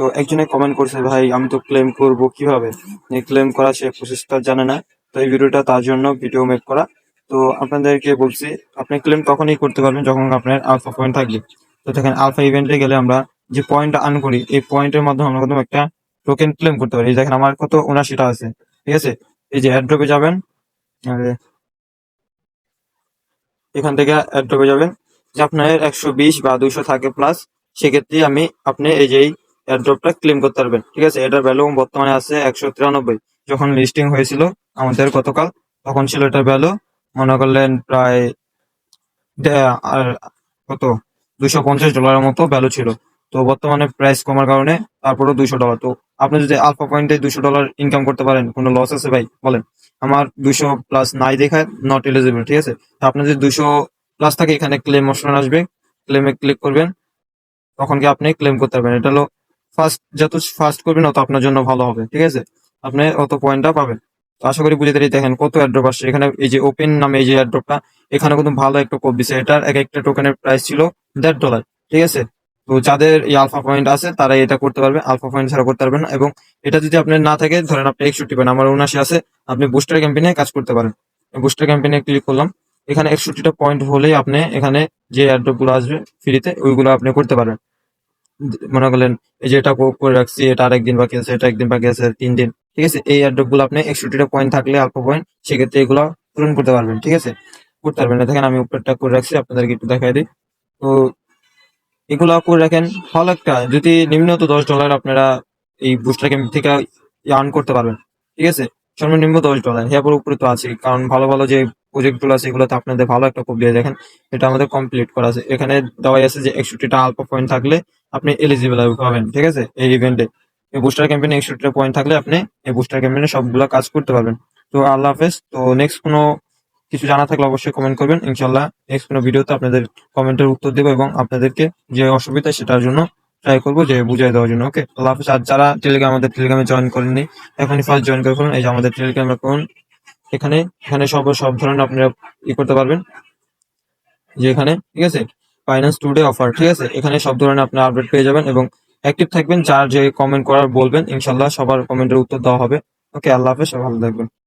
তো একজনে কমেন্ট করছে, ভাই আমি তো ক্লেম করব কিভাবে, ক্লেম করা সে প্রসেসটা জানে না। তো এই ভিডিওটা তার জন্য ভিডিও মেক করা। তো আপনাদেরকে বলছি, আপনি ক্লেম তখনই করতে পারবেন যখন আপনার আলফা পয়েন্ট থাকবে। তো দেখেন আলফা ইভেন্টে গেলে আমরা যে পয়েন্টটা আর্ন করি, এই পয়েন্টের মাধ্যমে আমরা প্রথম একটা টোকেন ক্লেম করতে পারি। এই দেখেন আমার কত 79টা আছে, ঠিক আছে। এই যে অ্যাড্রপে যাবেন, আর এখান থেকে অ্যাড্রপে যাবেন, যে আপনার 120 বা 200 থাকে প্লাস, সেক্ষেত্রে আপনি এই যে অ্যাড্রপটা ক্লেম করতে পারবেন, ঠিক আছে। এটার ভ্যালু বর্তমানে আছে 193। যখন লিস্টিং হয়েছিল আমাদের গতকাল, তখন ছিল এটার ভ্যালু মনে করলেন প্রায় আর কত $250 মতো ভ্যালু ছিল। তো বর্তমানে প্রাইস কমার কারণে তারপরে $200। তো আপনি যদি আলফা পয়েন্টে $200 ইনকাম করতে পারেন, কোনো লস আছে ভাই বলেন? আমার 200 প্লাস নাই দেখায় নট এলিজিবল, ঠিক আছে। তো আপনার যদি 200 প্লাস থাকে, এখানে ক্লেম অপশন আসবে, ক্লেমে ক্লিক করবেন, তখন কি আপনি ক্লেম করতে পারবেন। এটা হলো যত ফার্স্ট করবেন তত আপনার জন্য ভালো হবে, ঠিক আছে। আপনি অত পয়েন্টটা পাবেন। তো আশা করি বুঝে দাঁড়িয়ে দেখেন কত অ্যাড্রপ আসছে এখানে। এই যে ওপেন নামে এই যে অ্যাড্রপটা, এখানে কিন্তু ভালো একটা কোপ দিছে। এটার এক একটা টোকেনের প্রাইস ছিল $1.5, ঠিক আছে। তো যাদের এই আলফা পয়েন্ট আছে তারা এটা করতে পারবে, আলফা পয়েন্ট ছাড়া করতে পারবেন না। এবং এটা যদি আপনার না থাকে, ধরেন আপনি 61 পান, আমার 79 আছে, আপনি বুস্টার ক্যাম্পেইনে কাজ করতে পারেন। বুস্টার ক্যাম্পেইনে ক্লিক করলাম, এখানে 61টা পয়েন্ট হলেই আপনি এখানে যে অ্যাড্রপ গুলো আসবে ফ্রিতে, ওইগুলো আপনি করতে পারবেন। মনে করলেন এই যে এটা করে রাখছি, এটা আরেকদিন বাকি আছে, এটা একদিন বাকি আছে, 3 দিন, ঠিক আছে। এই অ্যাড্রপ গুলো আপনি 61টা পয়েন্ট থাকলে, অল্প পয়েন্ট, সেক্ষেত্রে এগুলো পূরণ করতে পারবেন, ঠিক আছে। করতে পারবেন না, দেখেন আমি উপরটা করে রাখছি, আপনাদেরকে একটু দেখাই দিই। তো এগুলা করে রাখেন, ভালো একটা, যদি নিম্নত $10 আপনারা এই বুস্টার ক্যাম্প থেকে আর্ন করতে পারবেন, ঠিক আছে। সর্বনিম্ন $10, হ্যাঁ উপরে তো আছে, কারণ ভালো ভালো যে প্রজেক্ট গুলো আছে এগুলোতে আপনাদের ভালো একটা কোপ দিয়ে দেখেন। এটা আমাদের কমপ্লিট করা আছে, এখানে দেওয়াই আছে যে 61টা আলফা পয়েন্ট থাকলে আপনি এলিজিবল হবেন, ঠিক আছে, এই ইভেন্টে। এই বুস্টার ক্যাম্পেইনে 61টা পয়েন্ট থাকলে আপনি এই বুস্টার ক্যাম্পেইনে সবগুলো কাজ করতে পারবেন। তো আল্লাহ হাফেজ। তো নেক্সট কোনো কিছু জানা থাকলে অবশ্যই কমেন্ট করবেন, ইনশাল্লাহ নেক্সট কোনো ভিডিওতে আপনাদের কমেন্টের উত্তর দেবো, এবং আপনাদেরকে যে অসুবিধা সেটার জন্য ট্রাই করবো যে বুঝিয়ে দেওয়ার জন্য। ওকে, আল্লাহ হাফেজ। আর যারা আমাদের টেলিগ্রামে জয়েন করেননি, এখনই ফার্স্ট জয়েন করে ফেলুন। এই যে আমাদের টেলিগ্রাম অ্যাকাউন্ট, এখানে এখানে সব ধরনের আপনারা করতে পারবেন, যে এখানে, ঠিক আছে, ফাইন্যান্স টুডে অফার, ঠিক আছে, এখানে সব ধরনের আপনার আপডেট পেয়ে যাবেন, এবং অ্যাক্টিভ থাকবেন। যার যে কমেন্ট করার বলবেন, ইনশাল্লাহ সবার কমেন্টের উত্তর দেওয়া হবে। ওকে, আল্লাহ হাফেজ, সবাই ভালো থাকবেন।